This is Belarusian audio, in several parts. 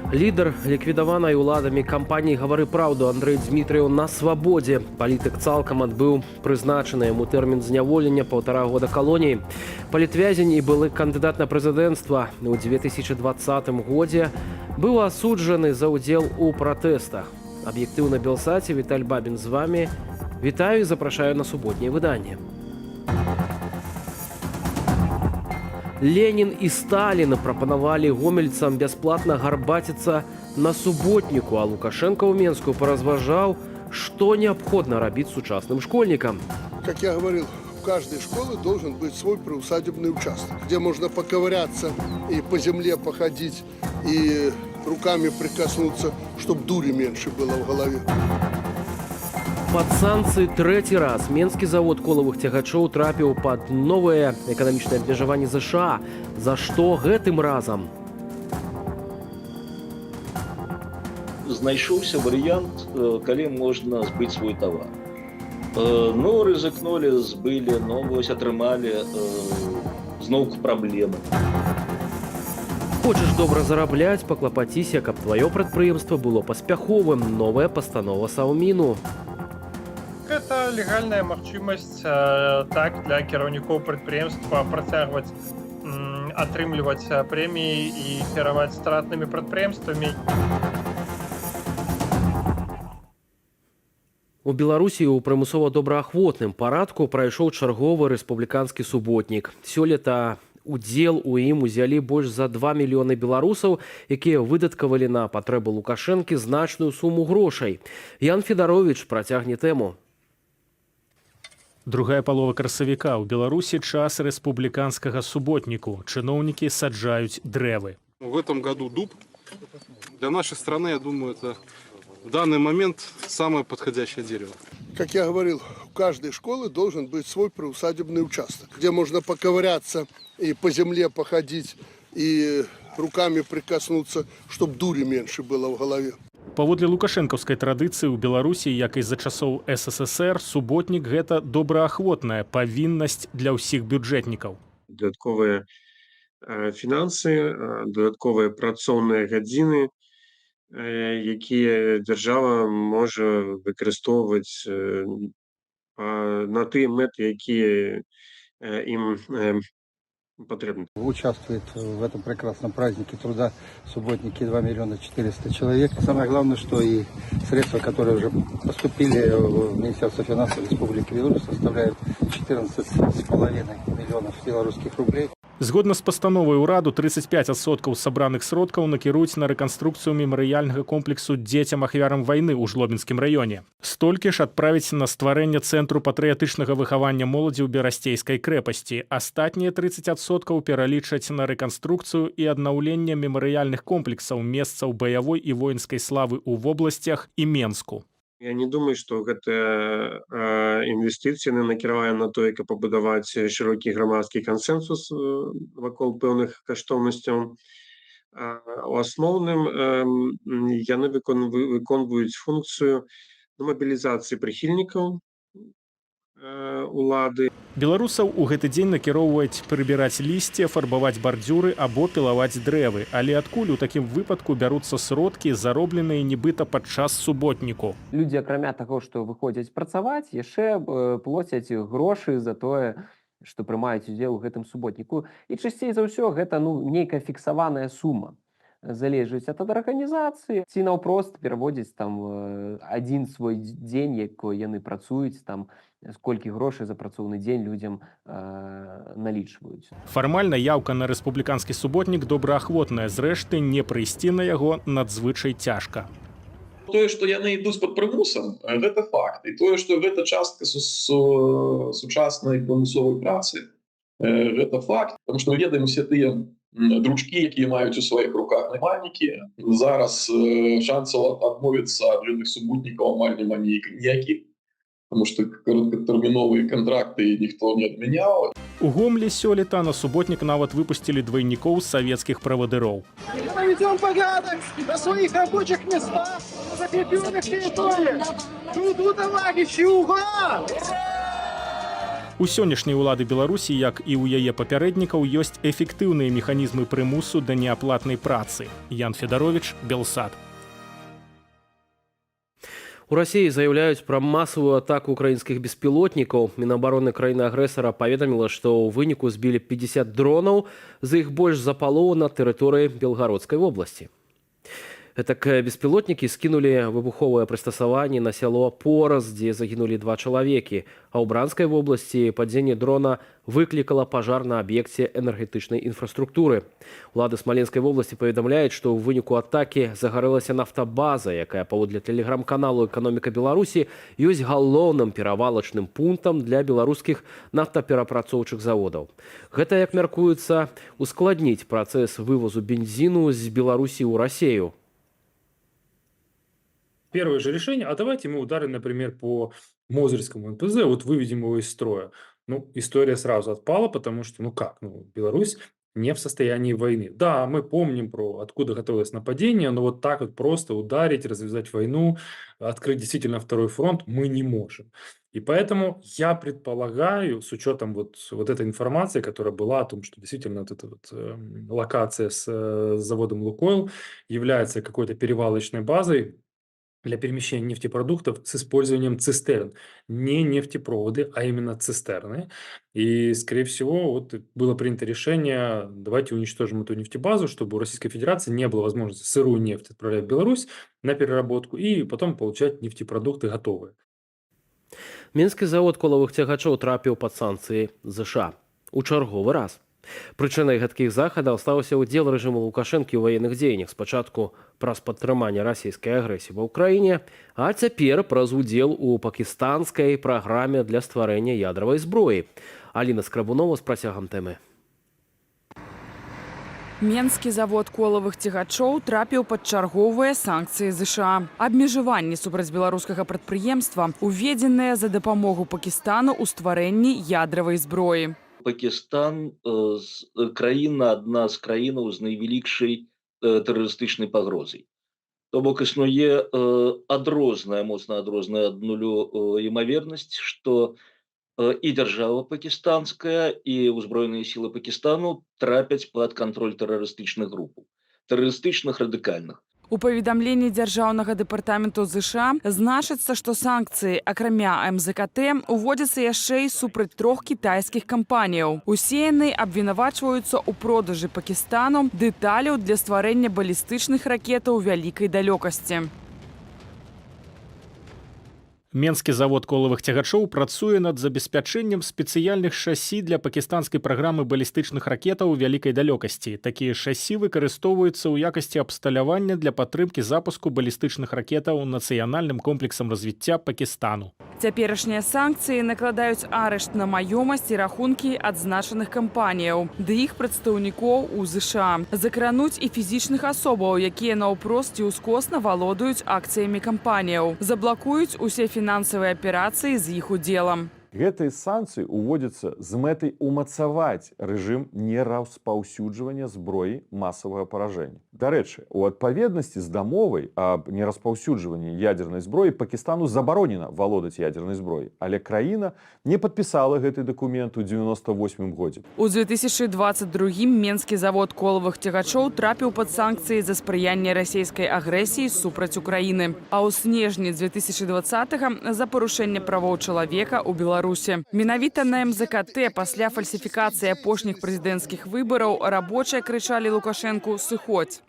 Лідар ліквідаванай уладамі кампаніі «Гавары праўду» Андрэй Дзмітрыў на свабодзе. Палітык цалкам адбыў прызначаны яму тэрмін зняволення 1,5 года калоніі. Палітвязень і былы кандыдат на прэзідэнцтва ў 2020 годзе быў асуджаны за ўдзел у пратэстах. Аб'ектыў на Белсаце, Віталь Бабін з вамі. Вітаю і запрашаю на суботняе выданне. Ленін і Сталін прапанавалі гомельцам бясплатна гарбаціцца на суботніку, а Лукашенко ў Менску паразважаў, што неабходна рабіць сучасным школьнікам. Как я говорил, у каждой школы должен быть свой приусадебный участок, где можно поковыряться и по земле походить, и руками прикоснуться, чтобы дури меньше было в голове. Пад санкцыі трэці раз менскі завод колавых цягачоў трапіў пад новыя эканамічныя абмежаванні ЗША. За што гэтым разам? Знайшоўся варыянт, калі можна збыць свой тавар. Ну, рызыкнулі, збылі, ну, вось атрымалі зноўку праблемы. Хочаш добра зарабляць, паклапаціся, каб тваё прадпрыемства было паспяховым. Новая пастанова Саўміну. Это легальная магчымасць так для кіраўнікоў прадпрыемства працягваць атрымліваць прэміі і кіраваць стратнымі прадпрыемствамі. У Беларусі ў прымусова добраахвотным парадку прайшоў чарговы рэспубліканскі суботнік. Сёлета удзел у ім узялі больш за 2 мільёны беларусаў, якія выдаткавалі на патрэбы Лукашэнкі значную суму грошай. Ян Федаровіч працягне тэму. Другая палова красавіка. У Беларусі час рэспубліканскага суботніку. Чыноўнікі саджаюць дрэвы. В этом году дуб для нашей страны, я думаю, это в данный момент самое подходящее дерево. Как я говорил, у каждой школы должен быть свой приусадебный участок, где можно поковыряться и по земле походить, и руками прикоснуться, чтобы дури меньше было в голове. Паводле лукашэнкаўскай традыцыі ў Беларусі, як і за часоў СССР, суботнік – гэта добраахвотная павіннасць для ўсіх бюджэтнікаў. Дадатковыя фінансы, дадатковыя працоўныя гадзіны, якія дзяржава можа выкарыстоўваць на тыя мэты, якія ім потребно. Участвует в этом прекрасном празднике труда субботники 2 400 000 человек. Самое главное, что и средства, которые уже поступили в Министерство финансов Республики Беларусь, составляют 14,5 миллионов белорусских рублей. Згодна з пастановай ураду, 35% сабраных сродкаў накіруюць на рэканструкцыю мемарыяльнага комплексу дзецям ахвярам вайны ў Жлобінскім раёне. Столькі ж адправіць на стварэнне цэнтру патрыятычнага выхавання моладзі ў Берасцейскай крэпасці. Астатнія 30% пералічаць на рэканструкцыю і аднаўленне мемарыяльных комплексаў месцаў баявой і воінскай славы ў вобласцях і Менску. Я не думаю, што гэта інвестыцыі накіравае на тое, каб пабудаваць шырокі грамадскі кансэнсус вакол пэўных каштоўнасцяў. У асноўным яны выконваюць функцыю мабілізацыі прыхільнікаў улады. Беларусаў у гэты дзень накіроўваюць прыбіраць лісце, фарбаваць бардзюры або пілаваць дрэвы. Але адкуль у такім выпадку бяруцца сродкі, заробленыя нібыта падчас суботніку? Людзі, акрамя таго, што выходзяць працаваць, яшчэ плоцяць грошы за тое, што прымаюць удзел у гэтым суботніку. І часцей за ўсё гэта нейкая фіксаваная сума. Залежыць ад арганізацыі, ці наўпрост пераводзіць там адзін свой дзень, якой яны працуюць, там сколькі грошай за працоўны дзень людзям налічваюць. Фармальна яўка на рэспубліканскі суботнік добраахвотная, зрэшты, не прыйсці на яго надзвычай цяжка. Тое, што яны ідуць пад прымусам, гэта факт. І тое, што гэта частка сучаснай прымусовай працы, гэта факт. Таму што мы ведаем усе тыя дручкі, якія маюць у сваіх руках наймальнікі. Зараз шансаў адмовіцца ад гэтых суботнікаў амаль няма ніякіх, таму што кароткатэрміновыя кантракты ніхто не адмяняў. У Гомлі сёлета на суботнік нават выпусцілі двайнікоў савецкіх правадыроў. Наведем порядок на своих рабочих местах, на закрепленных территориях. Труду, товарищи, ура! У сённяшняй улады Беларусі, як і ў яе папярэднікаў, ёсць эфектыўныя механізмы прымусу да неаплатнай працы. Ян Федарович, Белсат. У России заявляюць пра масавую атаку украінскіх беспілотнікаў. Мінабароны краіны-агрэсара паведаміла, што ў выніку збілі 50 дронаў, з іх больш за палову на тэрыторыі Белгародскай вобласці. Гэтак беспілотнікі скінулі выбуховае прыстасаванне на сяло Пораз, дзе загінулі 2 чалавекі, а ў Бранскай вобласці падзенне дрона выклікала пажар на аб'екце энергетычнай інфраструктуры. Улады Смаленскай вобласці паведамляюць, што ў выніку атакі загарэлася нафтабаза, якая паводле тэлеграм-каналу «Эканоміка Беларусі» ёсць галоўным перавалачным пунктам для беларускіх нафтаперапрацоўчых заводаў. Гэта, як мяркуецца, ускладніць працэс вывозу бензіну з Беларусі ў Расею. Первое же решение, а давайте мы ударим, например, по Мозырскому НПЗ, вот выведем его из строя. Ну, история сразу отпала, потому что, Беларусь не в состоянии войны. Да, мы помним откуда готовилось нападение, но вот так вот просто ударить, развязать войну, открыть действительно второй фронт мы не можем. И поэтому я предполагаю, с учетом вот этой информации, которая была о том, что действительно локация с заводом «Лукойл» является какой-то перевалочной базой для перемещения нефтепродуктов с использованием цистерн. Не нефтепроводы, а именно цистерны. И, скорее всего, было принято решение, давайте уничтожим эту нефтебазу, чтобы у Российской Федерации не было возможности сырую нефть отправлять в Беларусь на переработку и потом получать нефтепродукты готовые. Мінскі завод колавых цягачоў трапіў пад санкцыі ЗША у чарговы раз. Прычынай гэткіх захадаў стаўся ўдзел рэжыму Лукашэнкі ў ваенных дзеяннях, спачатку праз падтрыманне расійскай агрэсіі ва ўкраіне, а цяпер праз удзел у пакістанскай праграме для стварэння ядравай зброі. Аліна Скрабунова з працягам тэмы. Менскі завод колавых цягачоў трапіў пад чарговыя санкцыі ЗША. Абмежаванні супраць беларускага прадпрыемства уведзеныя за дапамогу Пакістану ў стварэнні ядравай зброі. Пакістан адна з краінаў з найвялікшай тэрарыстычнай пагрозай. То бок існуе моцна адрозная ад нулю імавернасць, што і дзяржава пакістанская, і ўзброеныя сілы Пакістану трапяць пад кантроль тэрарыстычных групаў, тэрарыстычных радыкальных. У паведамленні дзяржаўнага дэпартаменту ЗША значыцца, што санкцыі, акрамя МЗКТ, уводзяцца яшчэ і супраць 3 кітайскіх кампаніяў. Усе яны абвінавачваюцца ў продажы Пакістану дэталяў для стварэння балістычных ракетаў вялікай далёкасці. Менскі завод колавых цягачоў працуе над забеспячэннем спецыяльных шасі для пакістанскай праграмы балістычных ракетаў вялікай далёкасці. Такія шасі выкарыстоўваюцца ў якасці абсталявання для падтрымкі запуску балістычных ракетаў нацыянальным комплексам развіцця Пакістану. Цяперашнія санкцыі накладаюць арышт на маёмасць і рахункі адзначаных кампаніяў, ды іх прадстаўнікоў у ЗША. Закрануць і фізічных асобаў, якія наўпрост ці ўскосна валодаюць акцыямі кампаніяў. Заблакуюць усе фінансавыя аперацыі з іх удзелам. Гэтыя санкцыі ўводзяцца з мэтай умацаваць рэжым нераспаўсюджвання зброі масавага паражэння. Дарэчы, у адпаведнасці з дамовай аб нераспаўсюджванні ядзернай зброі Пакістану забаронена валодаць ядзернай зброяй, але краіна не падпісала гэты дакумент у 98 годзе. У 2022 Менскі завод колавых цягачоў трапіў пад санкцыі за спрыянне расійскай агрэсіі супраць Украіны, а ў снежні 2020 за парушэнне правоў чалавека ў Беларусі. Менавіта на МЗКТ пасля фальсіфікацыі апошніх прэзідэнцкіх выбараў рабочыя крычалі Лукашэнку «Сыходзь».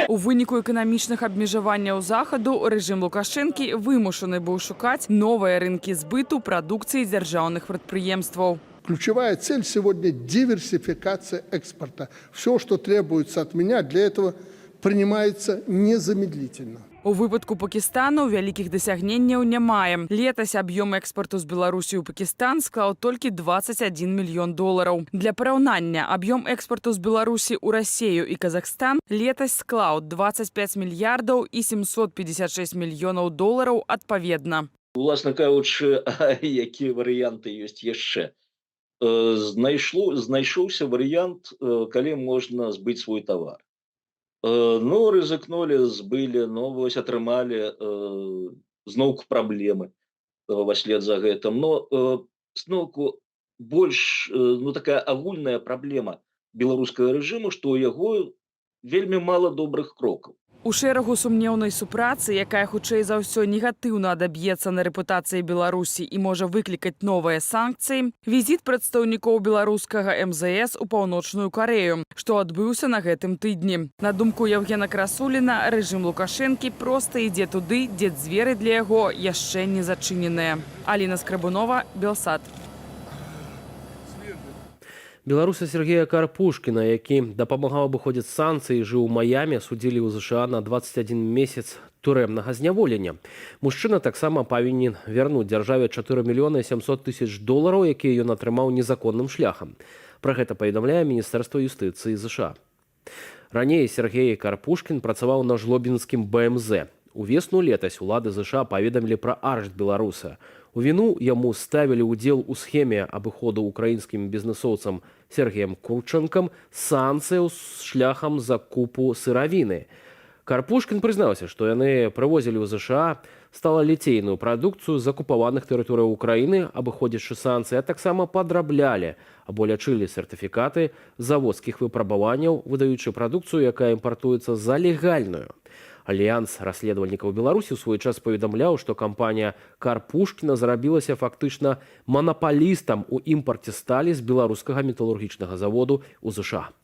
У выніку эканамічных абмежаванняў захаду рэжым Лукашэнкі вымушаны быў шукаць новыя рынкі збыту прадукцыі дзяржаўных прадпрыемстваў. Ключевая цель сегодня – диверсификация экспорта. Все, что требуется от меня, для этого принимается незамедлительно. У выпадку Пакістану вялікіх дасягненняў не маем. Летась аб'ём экспарту з Беларусі ў Пакістан склаў толькі $21 мільён. Для параўнання, аб'ём экспарту з Беларусі ў Расею і Казахстан летась склаў $25 мільярдаў і $756 мільёнаў адпаведна. Уласна кажучы, якія варыянты ёсць яшчэ? Знайшоўся варыянт, калі можна збыць свой тавар. Рызыкнулі, збылі, атрымалі зноўку праблемы. вслед за гэтым, но зноўку больш такая агульная праблема беларускага рэжыму, што ў яго вельмі мала добрых крокаў. У шэрагу сумнеўнай супрацы, якая хутчэй за ўсё негатыўна адаб'ецца на рэпутацыі Беларусі і можа выклікаць новыя санкцыі, візіт прадстаўнікоў беларускага МЗС у Паўночную Карею, што адбыўся на гэтым тыдні. На думку Евгена Красуліна, рэжым Лукашэнкі проста ідзе туды, дзе дзверы для яго яшчэ не зачыненыя. Аліна Скрабунова, Белсат. Беларуса Сергея Карпушкіна, які дапамагаў абыходзіць санкцыі, жыў у Майаме, судзілі ў ЗША на 21 месяц турэмнага зняволення. Мужчына таксама павінен вярнуць дзяржаве 4 мільёны 700 тысяч долараў, якія ён атрымаў незаконным шляхам. Пра гэта паведамляе Міністэрства юстыцыі ЗША. Раней Сергей Карпушкін працаваў на жлобінскім БМЗ. Увесну летась улады ЗША паведамілі пра арышт беларуса. У віну яму ставілі ўдзел у схеме абыходу украінскім бізнесоўцам Сергеем Курчэнкам санкцыяў шляхам закупу сыравіны. Карпушкін прызнаўся, што яны прывозілі ў ЗША сталаліцейную прадукцыю з акупаваных тэрыторыяў Украіны, абыходзячы санкцыі, а таксама падраблялі або лячылі сертыфікаты заводскіх выпрабаванняў, выдаючы прадукцыю, якая імпартуецца за легальную. Альянс расследавальнікаў Беларусі ў свой час паведамляў, што кампанія Карпушкіна зрабілася фактычна манапалістам у імпарце сталі з беларускага металургічнага заводу ў ЗША.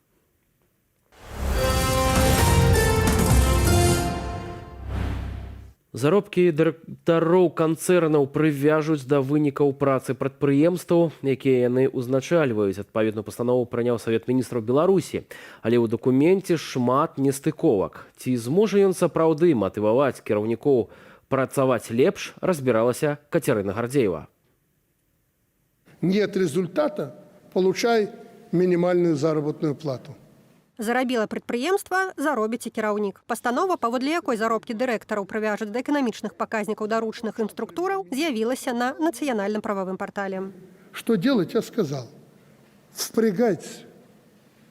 Заробкі дырэктароў канцэрнаў прывяжуць да вынікаў працы прадпрыемстваў, якія яны ўзначальваюць. Адпаведную пастанову прыняў Савет міністраў Беларусі. Але ў дакуменце шмат нестыковак. Ці зможа ён сапраўды матываваць кіраўнікоў працаваць лепш, разбіралася Кацярына Гардзеева. Нет результата, получай минимальную заработную плату. Зарабіла прадпрыемства, заробіць і кіраўнік. Пастанова, паводле якой заробкі дырэктараў прывяжуць да эканамічных паказнікаў даручных інструктураў, з'явілася на нацыянальным прававым партале. Что делать, я сказал. Впрягайтесь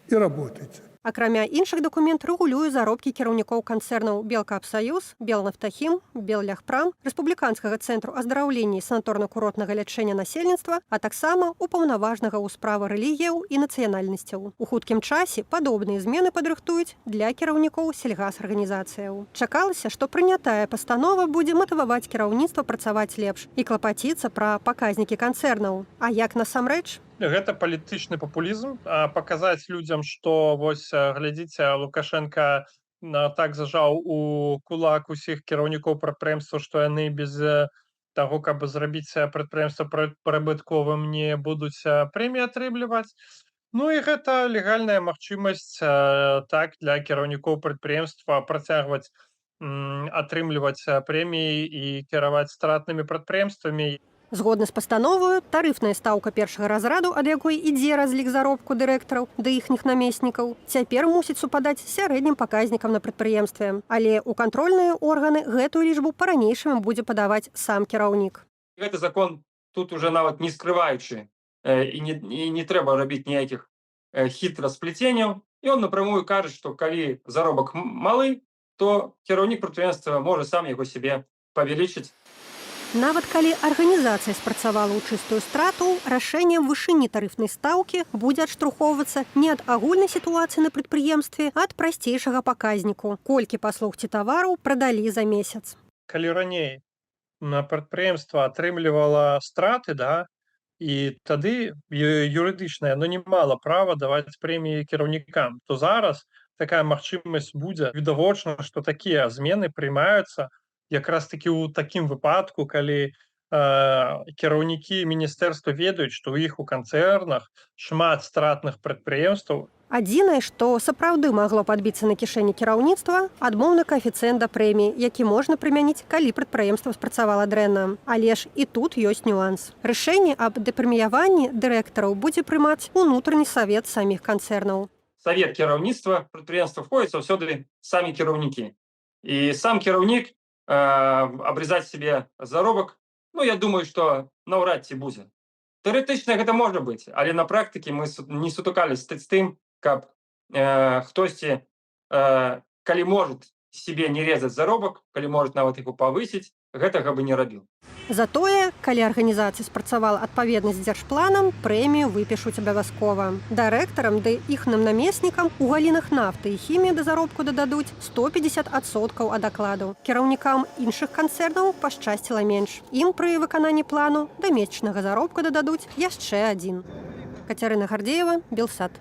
и работайте. Акрамя іншых дакумент рэгулюе заробкі кіраўнікоў канцэрнаў Белкапсаюз, Белнафтахім, Белляхпрам, Рэспубліканскага цэнтру аздараўлення і санаторна-курортнага лячэння насельніцтва, а таксама упаўнаважнага ў справы рэлігіяў і нацыянальнасцяў. У хуткім часе падобныя змены падрыхтуюць для кіраўнікоў сельгасарганізацыяў. Чакалася, што прынятая пастанова будзе матываваць кіраўніцтва працаваць лепш і клапаціцца пра паказнікі канцэрнаў. А як насамрэч? Гэта палітычны папулізм, паказаць людзям, што вось глядзіце, Лукашенко так зажаў у кулак усіх кіраўнікоў прадпрыемства, што яны без таго, каб зрабіць прадпрыемства прыбытковым, не будуць прэміі атрымліваць. Ну і гэта легальная магчымасць так для кіраўнікоў прадпрыемства працягваць атрымліваць прэміі і кіраваць стратнымі прадпрыемствамі. Згодна з пастановою, тарыфная стаўка першага разраду, ад якой ідзе разлік заробку дырэктараў да іхніх намеснікаў, цяпер мусіць супадаць сярэднім паказнікам на прадпрыемстве. Але ў кантрольныя органы гэтую лічбу па-ранейшаму будзе падаваць сам кіраўнік. Гэты закон тут уже нават не скрываючы і не трэба рабіць ніякіх хітрасплеценняў. І он напрямую кажа, што калі заробак малы, то кіраўнік прадпрыемства можа сам яго себе павялічыць. Нават калі арганізацыя спрацавала ў чыстую страту, рашэннем вышыні тарыфнай стаўкі будзе адштурхоўвацца не ад агульнай сітуацыі на прадпрыемстве, а ад прасцейшага паказніку, колькі паслуг ці тавараў прадалі за месяц. Калі раней на прадпрыемства атрымлівала страты, і тады юрыдычна яно не мала права даваць прэміі кіраўнікам, то зараз такая магчымасць будзе. Відавочна, што такія змены прымаюцца якраз такі ў такім выпадку, калі кіраўнікі міністэрства ведаюць, што ў іх у канцэрнах шмат стратных прадпрыемстваў. Адзінае, што сапраўды магло падбіцца на кішэні кіраўніцтва, адмоўны каэфіцыент да прэміі, які можна прымяніць, калі прадпрыемства спрацавала дрэнна. Але ж і тут ёсць нюанс. Рашэнне аб дэпрэміяванні дырэктараў будзе прымаць унутраны савет саміх канцэрнаў. Савет кіраўніцтва прадпрыемства входзяць заўсёды самі кіраўнікі. І сам кіраўнік обрезать себе заробак, я думаю, што наўрад ці будзе. Тэарэтычна гэта можа быць, але на практыке мы не сутыкаліся з тым, каб хтосьці, калі можа себе не резаць заробак, калі можа нават яго павысіць, гэтага бы не рабіў. Затое, калі арганізацыя спрацавала адпаведнасць з дзяржпланам, прэмію выпішуць абавязкова. Дырэктарам ды іхным намеснікам у галінах нафты і хіміі да заробку дададуць 150% ад акладу. Кіраўнікам іншых канцэрнаў пашчасціла менш. Ім пры выкананні плану да месячнага заробку дададуць яшчэ адзін. Кацярына Гардзеева, Белсат.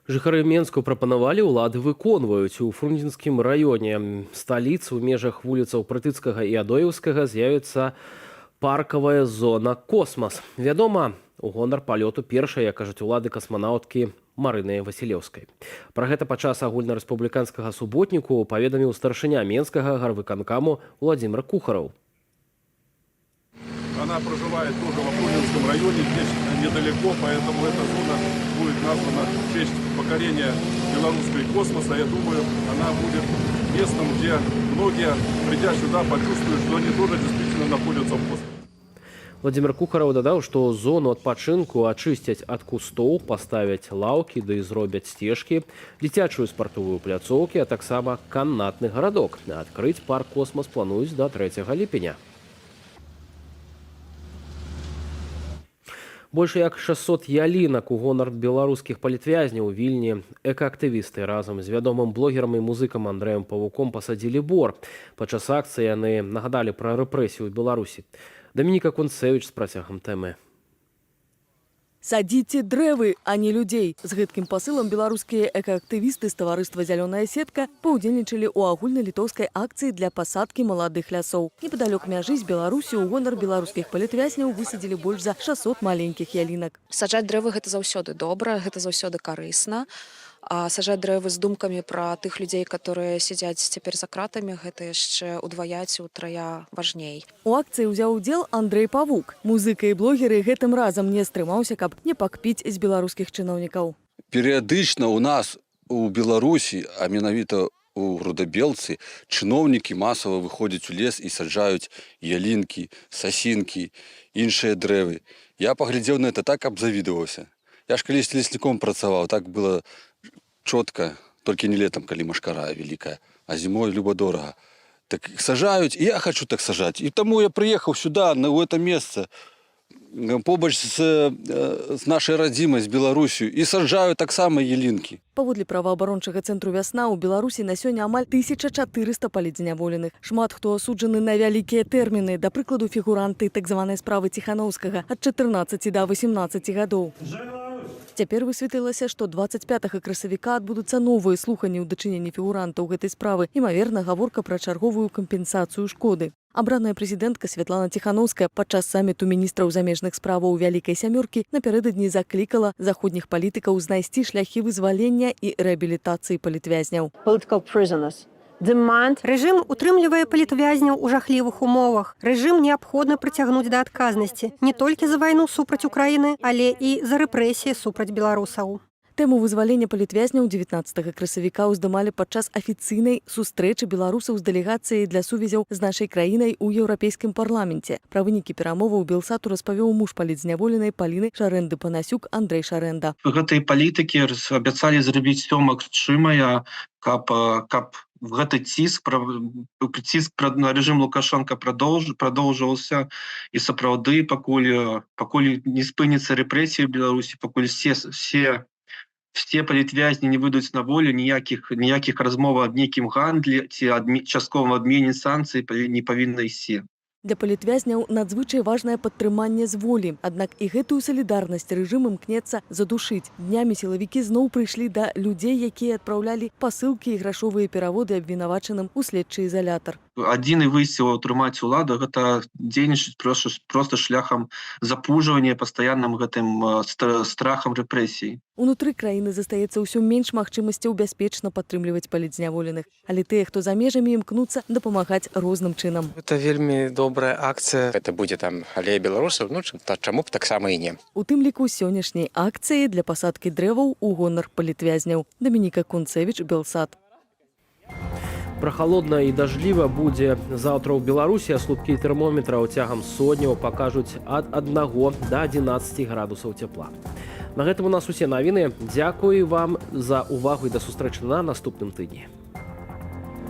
Жыхары Менску прапанавалі, улады выконваюць. У Фрунзенскім раёне сталіцы ў межах вуліцаў Прытыцкага і Адоеўскага з'явіцца паркавая зона «Космас». Вядома, у гонар палёту першай, як кажуць улады, касманаўткі Марыны Васілеўскай. Пра гэта падчас агульнарэспубліканскага суботніку паведаміў старшыня Менскага гарвыканкаму Владзімир Кухараў. Она проживает тоже в Фрунзенском районе, здесь недалеко, поэтому эта зона будет названа в честь покорения белорусской космоса. Я думаю, она будет местом, где многие, придя сюда, почувствуют, что они тоже действительно находятся в космосе. Владзімир Кухараў дадаў, што зону адпачынку ачысцяць ад кустоў, паставяць лаўкі ды зробяць сцежкі, дзіцячую спартовую пляцоўкі, а таксама канатны гарадок. Адкрыць парк «Космас» плануюць да 3 ліпеня. Больш як 600 ялінак у гонар беларускіх палітвязняў у Вільні экаактывісты разам з вядомым блогерам і музыкам Андрэем Павуком пасадзілі бор. Падчас акцыі яны нагадалі пра рэпрэсію ў Беларусі. Дамініка Кунцевіч з працягам тэмы. Садзіце дрэвы, а не людзей. З гэткім пасылам беларускія экаактывісты з таварыства «Зялёная сетка» паўдзельнічалі ў агульналітоўскай акцыі для пасадкі маладых лясоў. Непадалёк мяжы з Беларусі ў гонар беларускіх палітвязняў высадзілі больш за 600 маленькіх ялінак. Саджаць дрэвы гэта заўсёды добра, гэта заўсёды карысна. А сажаць дрэвы з думкамі пра тых людзей, которые сядзяць цяпер за кратамі, гэта яшчэ удваяць, утрая важней. У акцыі ўзяў удзел Андрэй Павук. Музыка і блогеры гэтым разам не стрымаўся, каб не пакпіць з беларускіх чыноўнікаў. Перыядычна ў нас у Беларусі, а менавіта у Грудабелцы, чыноўнікі масава выходзяць у лес і саджаюць ялінкі, сасінкі, іншыя дрэвы. Я паглядзеў на это так, абзавідаваўся. Я ж калісь лесніком працаваў, так было чётка, толькі не летом, калі машкара вялікая, а зімой люба-дорага. Так сажаюць, і я хочу так сажаць. І таму я прыехаў сюда, на гэта месца, побач з нашай радзімай, з Беларусю, і саджаю таксама ялінкі. Паводле праваабарончага цэнтру «Вясна» у Беларусі на сёння амаль 1400 палітзняволеных. Шмат хто асуджаны на вялікія тэрміны, да прыкладу фігуранты так званай справы Ціханаўскага ад 14 да 18 гадоў. Цяпер высветлілася, што 25 красавіка адбудуцца новыя слуханні ў дачыненні фігурантаў гэтай справы. Імаверна, гаворка пра чарговую кампенсацыю шкоды. Абраная прэзідэнтка Святлана Ціханаўская падчас саміту міністраў замежных справаў Вялікай сямёркі напярэдадні заклікала заходніх палітыкаў знайсці шляхі вызвалення і рэабілітацыі палітвязняў. Рэжым утрымлівае палітвязняў у жахлівых умовах. Рэжым неабходна прыцягнуць да адказнасці не толькі за вайну супраць Украіны, але і за рэпрэсіі супраць беларусаў. Тэму вызвалення палітвязняў 19 красавіка ўздымалі падчас афіцыйнай сустрэчы беларусаў з дэлегацыяй для сувязяў з нашай краінай у еўрапейскім парламенце. Пра вынікі перамоваў Белсату распавёў муж палітзняволенай Паліны Шарэнды-Панасюк Андрэй Шарэнда. Гэтыя палітыкі абяцалі зрабіць усё магчымае, каб гэты ціск на рэжым Лукашенка продолжился, і сапраўды пакуль не спыніцца рэпрэсіі ў Беларусі, пакуль все палітвязні не выйдуць на волю, ніякіх размоў аб нейкім гандлі ці частковым адмене санкцый не павінна ісці. Для палітвязняў надзвычай важнае падтрыманне з волі. Аднак і гэтую салідарнасць рэжым імкнецца задушыць. Днямі сілавікі зноў прыйшлі да людзей, якія адпраўлялі пасылкі і грашовыя пераводы абвінавачаным у следчы ізалятар. Адзіны выйсце ўтрымаць уладу — гэта дзейнічаць проста шляхам запужвання, пастаянным гэтым страхам рэпрэсій. Унутры краіны застаецца ўсё менш магчымасцяў бяспечна падтрымліваць палітзняволеных, але тыя, хто за межамі, імкнуцца дапамагаць розным чынам. Это вельмі добрая акцыя. Это будзе там алея беларусаў, чаму б таксама і не. У тым ліку сённяшняй акцыі для пасадкі дрэваў у гонар палітвязняў. Дамініка Кунцевіч, Белсат. Прахалодна і дажліва будзе заўтра ў Беларусі, а слупкі тэрмометраў цягам сотняў пакажуць ад 1 да 11 градусаў цяпла. На гэтым у нас усе навіны. Дзякую вам за увагу і да сустрэчы на наступным тыдні.